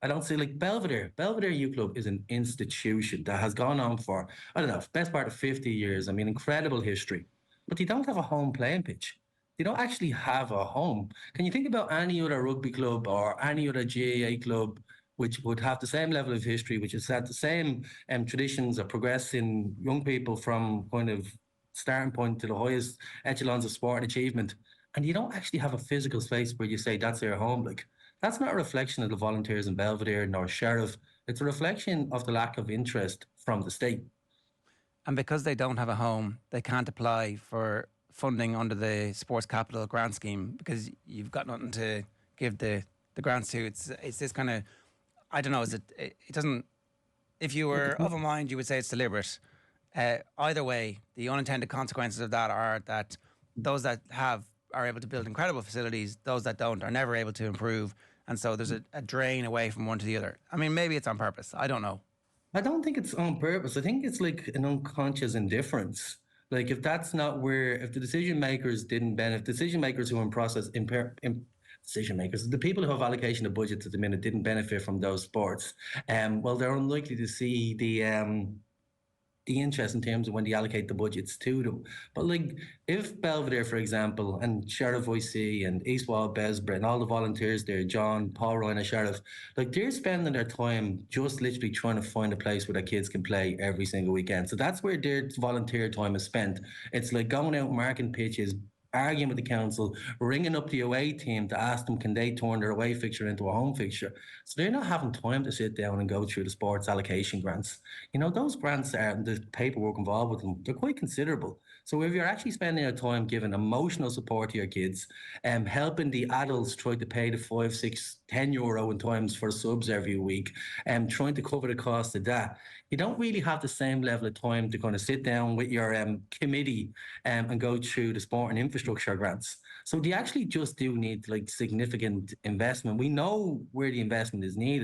I don't see like Belvedere U Club is an institution that has gone on for, I don't know, best part of 50 years. I mean, incredible history. But they don't have a home playing pitch. They don't actually have a home. Can you think about any other rugby club or any other GAA club which would have the same level of history, which has had the same traditions of progressing young people from kind of starting point to the highest echelons of sport and achievement? And you don't actually have a physical space where you say that's their home. Like, that's not a reflection of the volunteers in Belvedere nor Sheriff. It's a reflection of the lack of interest from the state. And because they don't have a home, they can't apply for funding under the Sports Capital Grant Scheme because you've got nothing to give the grants to. It's this kind of, I don't know, it doesn't, if you Look, were it's of not. a mind, you would say it's deliberate. Either way, the unintended consequences of that are that those that have are able to build incredible facilities, those that don't are never able to improve. And so there's a drain away from one to the other. I mean, maybe it's on purpose. I don't know. I don't think it's on purpose. I think it's like an unconscious indifference. Like if that's not where, if the decision makers didn't benefit, decision makers who are in process, decision makers, the people who have allocation of budgets at the minute didn't benefit from those sports. Well, they're unlikely to see the interest in terms of when they allocate the budgets to them. But like if Belvedere, for example, and Sheriff OC and Eastwall Besbret and all the volunteers there, John, Paul Ryan and Sheriff, like they're spending their time just literally trying to find a place where their kids can play every single weekend. So that's where their volunteer time is spent. It's like going out marking pitches, arguing with the council, ringing up the away team to ask them can they turn their away fixture into a home fixture. So they're not having time to sit down and go through the sports allocation grants. You know, those grants are and the paperwork involved with them, they're quite considerable. So if you're actually spending your time giving emotional support to your kids, helping the adults try to pay the 5, 6, 10 euro in times for subs every week, and trying to cover the cost of that, you don't really have the same level of time to kind of sit down with your committee and go through the sport and infrastructure grants. So they actually just do need like significant investment. We know where the investment is needed.